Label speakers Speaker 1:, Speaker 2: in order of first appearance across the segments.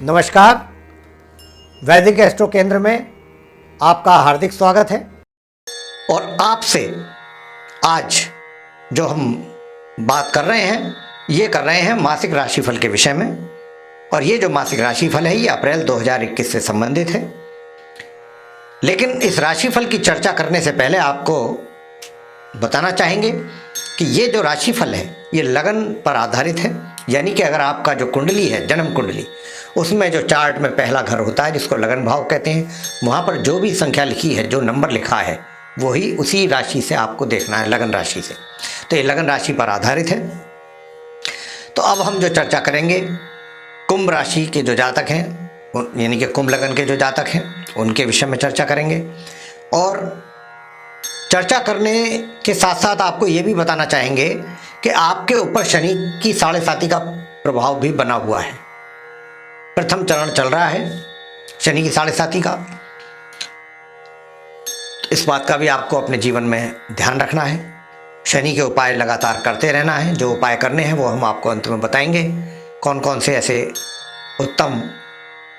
Speaker 1: नमस्कार, वैदिक एस्ट्रो केंद्र में आपका हार्दिक स्वागत है। और आपसे आज जो हम बात कर रहे हैं ये कर रहे हैं मासिक राशिफल के विषय में। और ये जो मासिक राशिफल है ये अप्रैल 2021 से संबंधित है। लेकिन इस राशिफल की चर्चा करने से पहले आपको बताना चाहेंगे कि ये जो राशिफल है ये लगन पर आधारित है। यानी कि अगर आपका जो कुंडली है, जन्म कुंडली, उसमें जो चार्ट में पहला घर होता है जिसको लगन भाव कहते हैं, वहाँ पर जो भी संख्या लिखी है, जो नंबर लिखा है, वही उसी राशि से आपको देखना है, लगन राशि से। तो ये लगन राशि पर आधारित है। तो अब हम जो चर्चा करेंगे कुंभ राशि के जो जातक हैं, यानी कि कुंभ लगन के जो जातक हैं, उनके विषय में चर्चा करेंगे। और चर्चा करने के साथ साथ आपको ये भी बताना चाहेंगे कि आपके ऊपर शनि की 7.5 का प्रभाव भी बना हुआ है। प्रथम चरण चल रहा है शनि की 7.5 का। इस बात का भी आपको अपने जीवन में ध्यान रखना है। शनि के उपाय लगातार करते रहना है। जो उपाय करने हैं वो हम आपको अंत में बताएंगे। कौन कौन से ऐसे उत्तम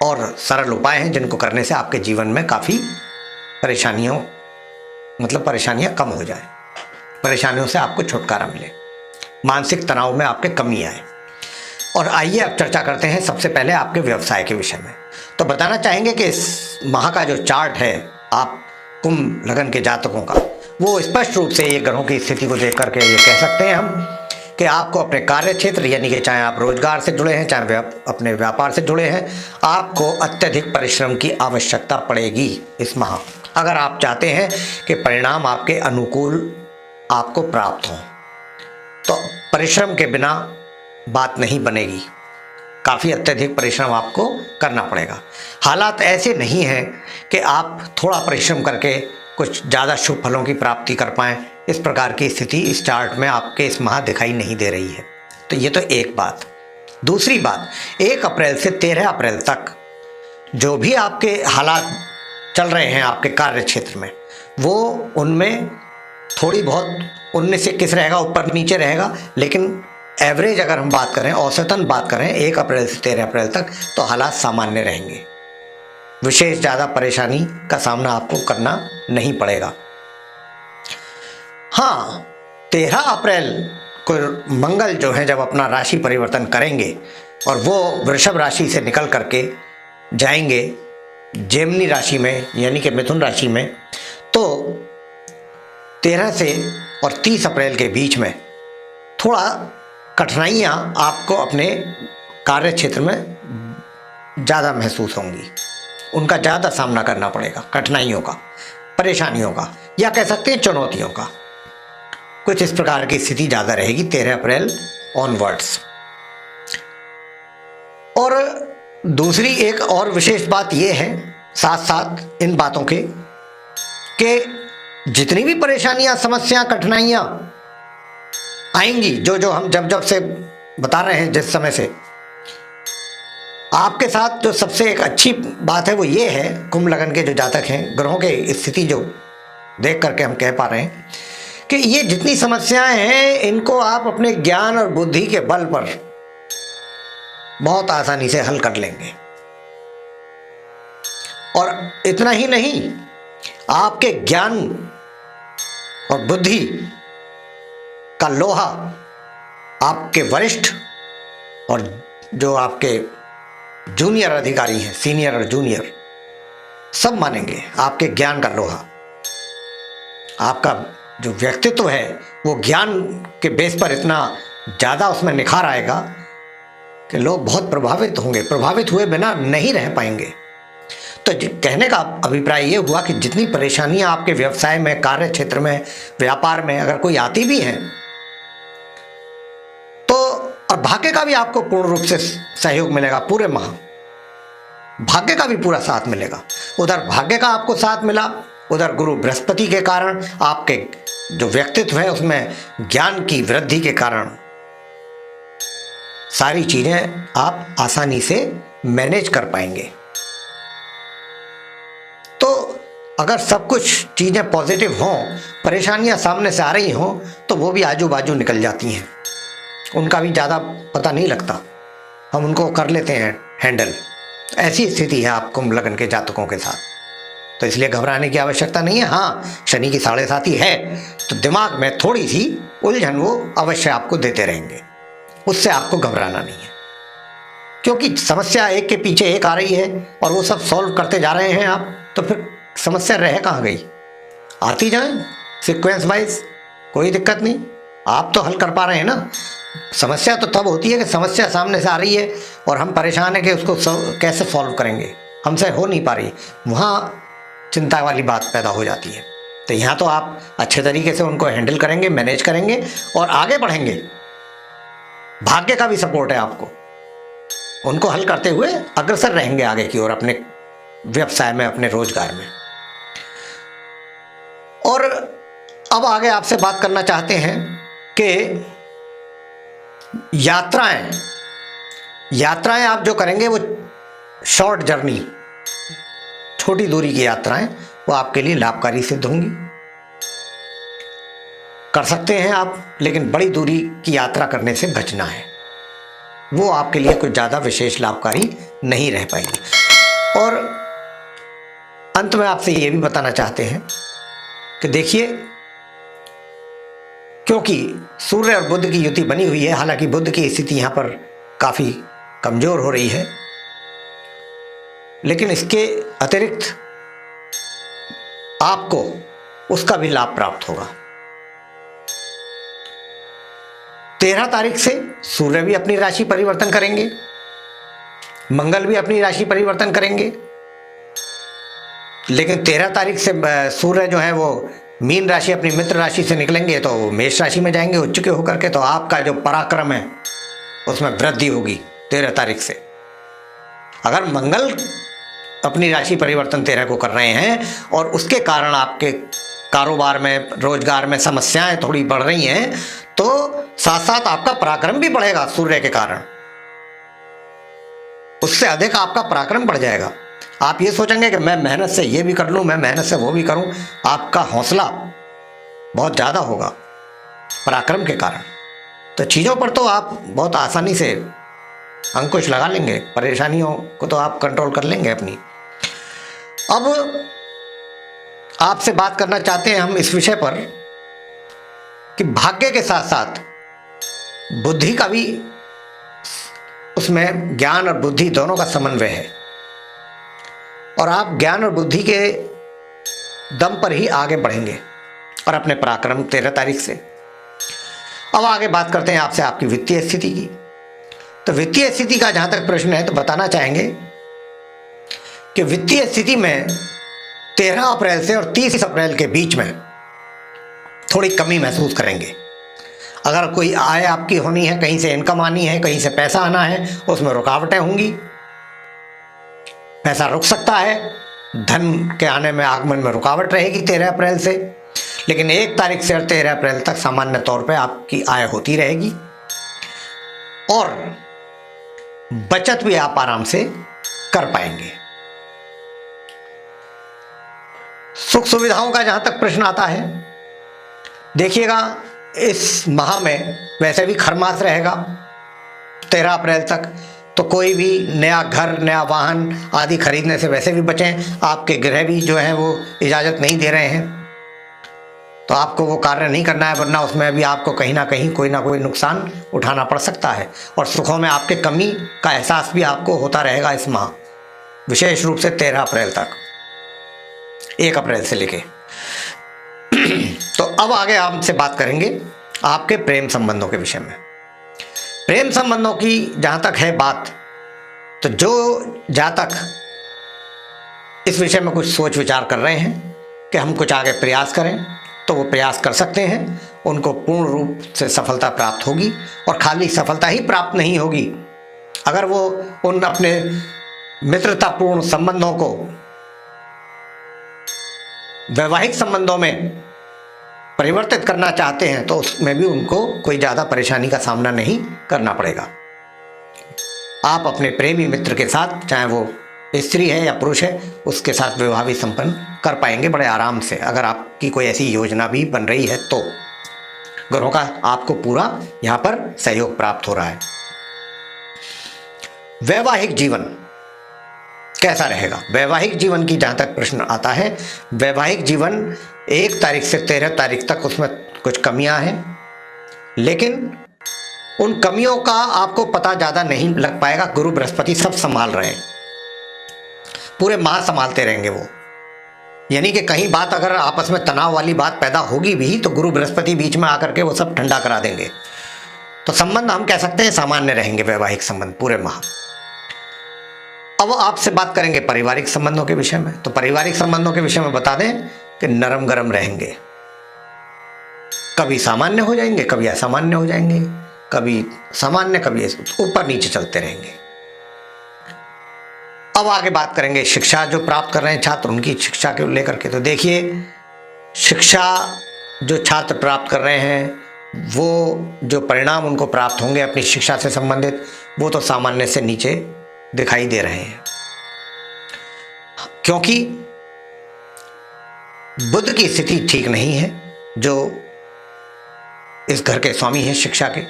Speaker 1: और सरल उपाय हैं जिनको करने से आपके जीवन में काफ़ी परेशानियां कम हो जाए, परेशानियों से आपको छुटकारा मिले, मानसिक तनाव में आपके कमी आए। और आइए अब चर्चा करते हैं सबसे पहले आपके व्यवसाय के विषय में। तो बताना चाहेंगे कि इस माह का जो चार्ट है आप कुंभ लगन के जातकों का, वो स्पष्ट रूप से ये ग्रहों की स्थिति को देख करके ये कह सकते हैं हम कि आपको अपने कार्य क्षेत्र, यानी कि चाहे आप रोजगार से जुड़े हैं, चाहे अपने व्यापार से जुड़े हैं, आपको अत्यधिक परिश्रम की आवश्यकता पड़ेगी इस माह, अगर आप चाहते हैं कि परिणाम आपके अनुकूल आपको प्राप्त हो। तो परिश्रम के बिना बात नहीं बनेगी, काफ़ी अत्यधिक परिश्रम आपको करना पड़ेगा। हालात ऐसे नहीं हैं कि आप थोड़ा परिश्रम करके कुछ ज़्यादा शुभ फलों की प्राप्ति कर पाएँ। इस प्रकार की स्थिति इस चार्ट में आपके इस माह दिखाई नहीं दे रही है। तो ये तो एक बात। दूसरी बात, 1 अप्रैल से 13 अप्रैल तक जो भी आपके हालात चल रहे हैं आपके कार्य क्षेत्र में, वो उनमें थोड़ी बहुत 19-21 रहेगा, ऊपर नीचे रहेगा। लेकिन एवरेज अगर हम बात करें, औसतन बात करें 1 अप्रैल से 13 अप्रैल तक, तो हालात सामान्य रहेंगे। विशेष ज़्यादा परेशानी का सामना आपको करना नहीं पड़ेगा। हाँ, 13 अप्रैल को मंगल जो है जब अपना राशि परिवर्तन करेंगे और वो वृषभ राशि से निकल करके जाएंगे जेमिनी राशि में, यानी कि मिथुन राशि में, तो 13 से और 30 अप्रैल के बीच में थोड़ा कठिनाइयाँ आपको अपने कार्य क्षेत्र में ज़्यादा महसूस होंगी। उनका ज़्यादा सामना करना पड़ेगा, कठिनाइयों का, परेशानियों का, या कह सकते हैं चुनौतियों का। कुछ इस प्रकार की स्थिति ज़्यादा रहेगी 13 अप्रैल ऑनवर्ड्स। और दूसरी एक और विशेष बात यह है साथ साथ इन बातों के, कि जितनी भी परेशानियां, समस्याएं, कठिनाइयां आएंगी, जो हम जब से बता रहे हैं, जिस समय से, आपके साथ जो सबसे एक अच्छी बात है वो ये है, कुंभ लगन के जो जातक हैं, ग्रहों के स्थिति जो देख करके हम कह पा रहे हैं कि ये जितनी समस्याएं हैं इनको आप अपने ज्ञान और बुद्धि के बल पर बहुत आसानी से हल कर लेंगे। और इतना ही नहीं, आपके ज्ञान और बुद्धि का लोहा आपके वरिष्ठ और जो आपके जूनियर अधिकारी हैं, सीनियर और जूनियर, सब मानेंगे। आपके ज्ञान का लोहा, आपका जो व्यक्तित्व है वो ज्ञान के बेस पर इतना ज़्यादा उसमें निखार आएगा कि लोग बहुत प्रभावित होंगे, प्रभावित हुए बिना नहीं रह पाएंगे। तो कहने का अभिप्राय ये हुआ कि जितनी परेशानियां आपके व्यवसाय में, कार्य क्षेत्र में, व्यापार में अगर कोई आती भी हैं, तो और भाग्य का भी आपको पूर्ण रूप से सहयोग मिलेगा। पूरे माह भाग्य का भी पूरा साथ मिलेगा। उधर भाग्य का आपको साथ मिला, उधर गुरु बृहस्पति के कारण आपके जो व्यक्तित्व है उसमें ज्ञान की वृद्धि के कारण सारी चीजें आप आसानी से मैनेज कर पाएंगे। तो अगर सब कुछ चीजें पॉजिटिव हों, परेशानियां सामने से आ रही हों, तो वो भी आजू बाजू निकल जाती हैं, उनका भी ज़्यादा पता नहीं लगता, हम उनको कर लेते हैं हैंडल। ऐसी स्थिति है आप कुंभ लग्न के जातकों के साथ, तो इसलिए घबराने की आवश्यकता नहीं है। हाँ, शनि की 7.5 है तो दिमाग में थोड़ी सी उलझन वो अवश्य आपको देते रहेंगे, उससे आपको घबराना नहीं है, क्योंकि समस्या एक के पीछे एक आ रही है और वो सब सॉल्व करते जा रहे हैं आप, तो फिर समस्या रह कहाँ गई? आती जाए सीक्वेंस वाइज, कोई दिक्कत नहीं, आप तो हल कर पा रहे हैं ना। समस्या तो तब होती है कि समस्या सामने से आ रही है और हम परेशान हैं कि उसको कैसे सॉल्व करेंगे, हमसे हो नहीं पा रही, वहाँ चिंता वाली बात पैदा हो जाती है। तो यहाँ तो आप अच्छे तरीके से उनको हैंडल करेंगे, मैनेज करेंगे और आगे बढ़ेंगे। भाग्य का भी सपोर्ट है आपको, उनको हल करते हुए अग्रसर रहेंगे आगे की ओर, अपने व्यवसाय में, अपने रोजगार में। और अब आगे आपसे बात करना चाहते हैं कि यात्राएं आप जो करेंगे वो शॉर्ट जर्नी, छोटी दूरी की यात्राएं, वो आपके लिए लाभकारी सिद्ध होंगी। कर सकते हैं आप, लेकिन बड़ी दूरी की यात्रा करने से बचना है, वो आपके लिए कुछ ज़्यादा विशेष लाभकारी नहीं रह पाएगी। और अंत में आपसे ये भी बताना चाहते हैं कि देखिए, क्योंकि सूर्य और बुध की युति बनी हुई है, हालांकि बुध की स्थिति यहाँ पर काफ़ी कमज़ोर हो रही है, लेकिन इसके अतिरिक्त आपको उसका भी लाभ प्राप्त होगा। 13 तारीख से सूर्य भी अपनी राशि परिवर्तन करेंगे, मंगल भी अपनी राशि परिवर्तन करेंगे, लेकिन 13 तारीख से सूर्य जो है वो मीन राशि, अपनी मित्र राशि से निकलेंगे तो मेष राशि में जाएंगे उच्च के होकर के, तो आपका जो पराक्रम है उसमें वृद्धि होगी 13 तारीख से। अगर मंगल अपनी राशि परिवर्तन 13 को कर रहे हैं और उसके कारण आपके कारोबार में, रोजगार में समस्याएं थोड़ी बढ़ रही हैं, तो साथ साथ आपका पराक्रम भी बढ़ेगा सूर्य के कारण, उससे अधिक आपका पराक्रम बढ़ जाएगा। आप ये सोचेंगे कि मैं मेहनत से ये भी कर लूँ, मैं मेहनत से वो भी करूँ, आपका हौसला बहुत ज़्यादा होगा पराक्रम के कारण। तो चीज़ों पर तो आप बहुत आसानी से अंकुश लगा लेंगे, परेशानियों को तो आप कंट्रोल कर लेंगे अपनी। अब आपसे बात करना चाहते हैं हम इस विषय पर कि भाग्य के साथ साथ बुद्धि का भी, उसमें ज्ञान और बुद्धि दोनों का समन्वय है, और आप ज्ञान और बुद्धि के दम पर ही आगे बढ़ेंगे और अपने पराक्रम 13 तारीख से। अब आगे बात करते हैं आपसे आपकी वित्तीय स्थिति की। तो वित्तीय स्थिति का जहां तक प्रश्न है तो बताना चाहेंगे कि वित्तीय स्थिति में 13 अप्रैल से और 30 अप्रैल के बीच में थोड़ी कमी महसूस करेंगे। अगर कोई आय आपकी होनी है, कहीं से इनकम आनी है, कहीं से पैसा आना है, उसमें रुकावटें होंगी, पैसा रुक सकता है, धन के आने में, आगमन में रुकावट रहेगी 13 अप्रैल से। लेकिन 1 तारीख से और 13 अप्रैल तक सामान्य तौर पे आपकी आय होती रहेगी और बचत भी आप आराम से कर पाएंगे। सुख सुविधाओं का जहां तक प्रश्न आता है, देखिएगा इस माह में वैसे भी खरमास रहेगा 13 अप्रैल तक, तो कोई भी नया घर, नया वाहन आदि खरीदने से वैसे भी बचें। आपके गृह भी जो है वो इजाज़त नहीं दे रहे हैं, तो आपको वो कार्य नहीं करना है, वरना उसमें भी आपको कहीं ना कहीं कोई ना कोई नुकसान उठाना पड़ सकता है। और सुखों में आपके कमी का एहसास भी आपको होता रहेगा इस माह, विशेष रूप से 13 अप्रैल तक, 1 अप्रैल से लेके। तो अब आगे आपसे बात करेंगे आपके प्रेम संबंधों के विषय में। प्रेम संबंधों की जहाँ तक है बात, तो जो जातक इस विषय में कुछ सोच विचार कर रहे हैं कि हम कुछ आगे प्रयास करें, तो वो प्रयास कर सकते हैं। उनको पूर्ण रूप से सफलता प्राप्त होगी, और खाली सफलता ही प्राप्त नहीं होगी, अगर वो उन अपने मित्रतापूर्ण संबंधों को वैवाहिक संबंधों में परिवर्तित करना चाहते हैं, तो उसमें भी उनको कोई ज़्यादा परेशानी का सामना नहीं करना पड़ेगा। आप अपने प्रेमी मित्र के साथ, चाहे वो स्त्री है या पुरुष है, उसके साथ विवाह भी संपन्न कर पाएंगे बड़े आराम से, अगर आपकी कोई ऐसी योजना भी बन रही है तो। ग्रहों का आपको पूरा यहाँ पर सहयोग प्राप्त हो रहा है। वैवाहिक जीवन, कैसा रहेगा। वैवाहिक जीवन की जहाँ तक प्रश्न आता है, वैवाहिक जीवन 1 तारीख से 13 तारीख तक उसमें कुछ कमियां हैं, लेकिन उन कमियों का आपको पता ज़्यादा नहीं लग पाएगा। गुरु बृहस्पति सब संभाल रहे हैं, पूरे माह संभालते रहेंगे वो। यानी कि कहीं बात अगर आपस में तनाव वाली बात पैदा होगी भी तो गुरु बृहस्पति बीच में आकर के वो सब ठंडा करा देंगे। तो संबंध हम कह सकते हैं सामान्य रहेंगे, वैवाहिक संबंध पूरे माह। अब आपसे बात करेंगे पारिवारिक संबंधों के विषय में। तो पारिवारिक संबंधों के विषय में बता दें कि नरम गरम रहेंगे, कभी सामान्य हो जाएंगे, कभी असामान्य हो जाएंगे, कभी सामान्य, कभी ऊपर नीचे चलते रहेंगे। अब आगे बात करेंगे शिक्षा जो प्राप्त कर रहे हैं छात्र, उनकी शिक्षा को लेकर के। तो देखिए, शिक्षा जो छात्र प्राप्त कर रहे हैं, वो जो परिणाम उनको प्राप्त होंगे अपनी शिक्षा से संबंधित, वो तो सामान्य से नीचे दिखाई दे रहे हैं, क्योंकि बुध की स्थिति ठीक नहीं है जो इस घर के स्वामी हैं शिक्षा के।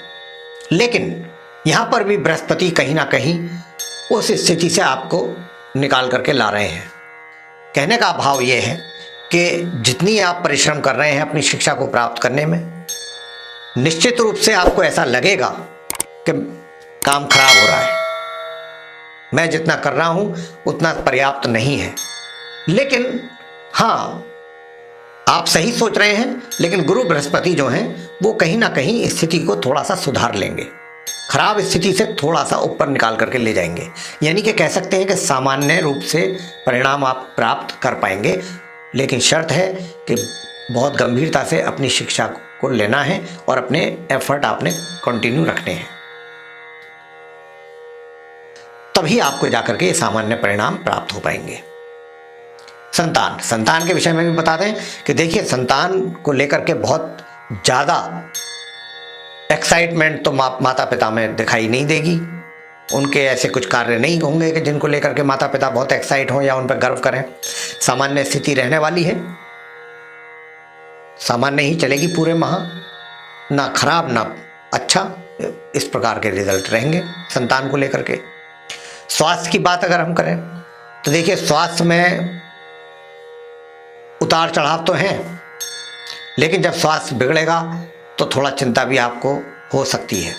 Speaker 1: लेकिन यहां पर भी बृहस्पति कहीं ना कहीं उस स्थिति से आपको निकाल करके ला रहे हैं। कहने का भाव यह है कि जितनी आप परिश्रम कर रहे हैं अपनी शिक्षा को प्राप्त करने में, निश्चित रूप से आपको ऐसा लगेगा कि काम खराब हो रहा है, मैं जितना कर रहा हूं उतना पर्याप्त नहीं है। लेकिन हाँ, आप सही सोच रहे हैं, लेकिन गुरु बृहस्पति जो हैं वो कहीं ना कहीं स्थिति को थोड़ा सा सुधार लेंगे, खराब स्थिति से थोड़ा सा ऊपर निकाल करके ले जाएंगे। यानी कि कह सकते हैं कि सामान्य रूप से परिणाम आप प्राप्त कर पाएंगे, लेकिन शर्त है कि बहुत गंभीरता से अपनी शिक्षा को लेना है और अपने एफर्ट आपने कंटिन्यू रखने हैं, तभी आपको जाकर के सामान्य परिणाम प्राप्त हो पाएंगे। संतान के विषय में भी बता दें कि देखिए, संतान को लेकर के बहुत ज़्यादा एक्साइटमेंट तो माता पिता में दिखाई नहीं देगी। उनके ऐसे कुछ कार्य नहीं होंगे कि जिनको लेकर के माता पिता बहुत एक्साइट हों या उन पर गर्व करें। सामान्य स्थिति रहने वाली है, सामान्य ही चलेगी पूरे माह, ना खराब ना अच्छा, इस प्रकार के रिजल्ट रहेंगे संतान को लेकर के। स्वास्थ्य की बात अगर हम करें तो देखिए, स्वास्थ्य में उतार चढ़ाव तो हैं, लेकिन जब स्वास्थ्य बिगड़ेगा तो थोड़ा चिंता भी आपको हो सकती है।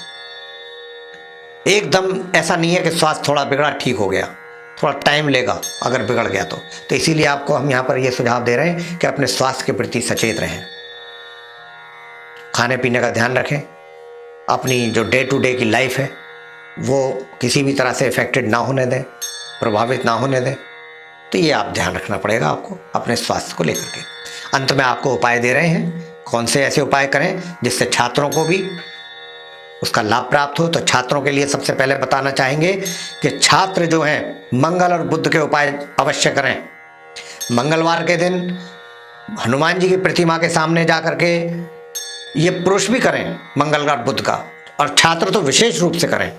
Speaker 1: एकदम ऐसा नहीं है कि स्वास्थ्य थोड़ा बिगड़ा ठीक हो गया, थोड़ा टाइम लेगा अगर बिगड़ गया तो इसीलिए आपको हम यहाँ पर ये सुझाव दे रहे हैं कि अपने स्वास्थ्य के प्रति सचेत रहें, खाने पीने का ध्यान रखें, अपनी जो डे टू डे की लाइफ है वो किसी भी तरह से इफेक्टेड ना होने दें, प्रभावित ना होने दें। तो ये आप ध्यान रखना पड़ेगा आपको अपने स्वास्थ्य को लेकर के। अंत में आपको उपाय दे रहे हैं, कौन से ऐसे उपाय करें जिससे छात्रों को भी उसका लाभ प्राप्त हो। तो छात्रों के लिए सबसे पहले बताना चाहेंगे कि छात्र जो हैं मंगल और बुध के उपाय अवश्य करें। मंगलवार के दिन हनुमान जी की प्रतिमा के सामने जा करके, ये पुरुष भी करें मंगलवार बुध का, और छात्र तो विशेष रूप से करें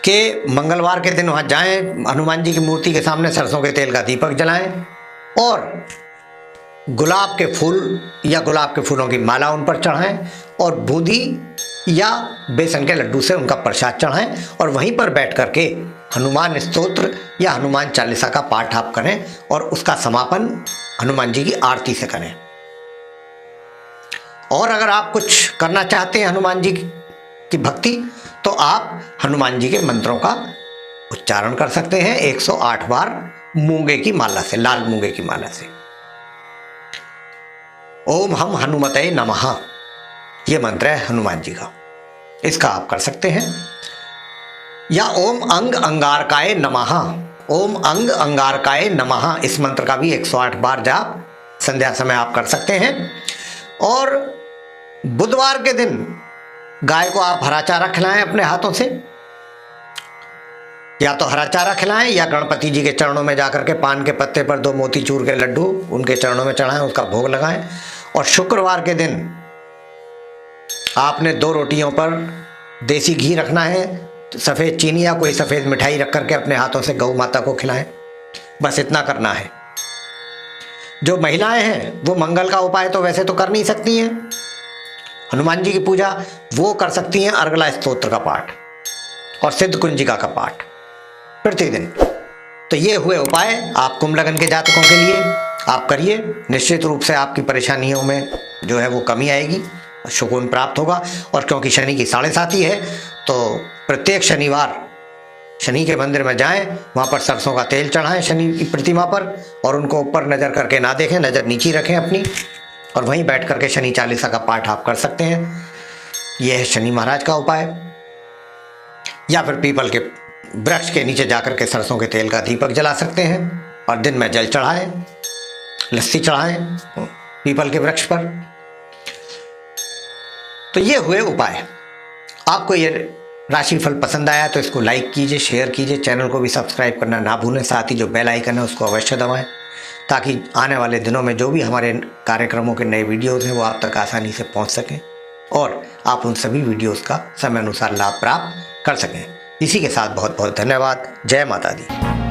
Speaker 1: कि मंगलवार के दिन वहाँ जाएं, हनुमान जी की मूर्ति के सामने सरसों के तेल का दीपक जलाएं और गुलाब के फूल या गुलाब के फूलों की माला उन पर चढ़ाएं और बूंदी या बेसन के लड्डू से उनका प्रसाद चढ़ाएं और वहीं पर बैठ करके हनुमान स्तोत्र या हनुमान चालीसा का पाठ आप करें और उसका समापन हनुमान जी की आरती से करें। और अगर आप कुछ करना चाहते हैं हनुमान जी की भक्ति, तो आप हनुमान जी के मंत्रों का उच्चारण कर सकते हैं 108 बार मूंगे की माला से, लाल मूंगे की माला से। ओम हम हनुमते नमः, ये मंत्र है हनुमान जी का, इसका आप कर सकते हैं। या ओम अंग अंगारकाय नमः, ओम अंग अंगारकाय नमः, इस मंत्र का भी 108 बार जाप संध्या समय आप कर सकते हैं। और बुधवार के दिन गाय को आप हरा चारा खिलाएं अपने हाथों से, या तो हरा चारा खिलाएं या गणपति जी के चरणों में जाकर के पान के पत्ते पर 2 मोतीचूर के लड्डू उनके चरणों में चढ़ाएं, उसका भोग लगाएं। और शुक्रवार के दिन आपने 2 रोटियों पर देसी घी रखना है, सफ़ेद चीनी या कोई सफ़ेद मिठाई रख करके अपने हाथों से गौ माता को खिलाएं। बस इतना करना है। जो महिलाएं हैं वो मंगल का उपाय तो वैसे तो कर नहीं सकती हैं, हनुमान जी की पूजा वो कर सकती हैं अर्गला स्तोत्र का पाठ और सिद्ध कुंजिका का पाठ प्रतिदिन। तो ये हुए उपाय आप कुंभ लगन के जातकों के लिए, आप करिए। निश्चित रूप से आपकी परेशानियों में जो है वो कमी आएगी, सुकून प्राप्त होगा। और क्योंकि शनि की 7.5 है तो प्रत्येक शनिवार शनि के मंदिर में जाएं, वहाँ पर सरसों का तेल चढ़ाएं शनि की प्रतिमा पर, और उनको ऊपर नज़र करके ना देखें, नज़र नीचे रखें अपनी, और वहीं बैठ करके शनि चालीसा का पाठ आप कर सकते हैं। यह है शनि महाराज का उपाय। या फिर पीपल के वृक्ष के नीचे जाकर के सरसों के तेल का दीपक जला सकते हैं, और दिन में जल चढ़ाएं, लस्सी चढ़ाएं पीपल के वृक्ष पर। तो ये हुए उपाय। आपको ये राशिफल पसंद आया तो इसको लाइक कीजिए, शेयर कीजिए, चैनल को भी सब्सक्राइब करना ना भूलें। साथ ही जो बेल आइकन है उसको अवश्य दबाएं, ताकि आने वाले दिनों में जो भी हमारे कार्यक्रमों के नए वीडियोज़ हैं वो आप तक आसानी से पहुंच सकें, और आप उन सभी वीडियोज़ का समय अनुसार लाभ प्राप्त कर सकें। इसी के साथ बहुत बहुत धन्यवाद। जय माता दी।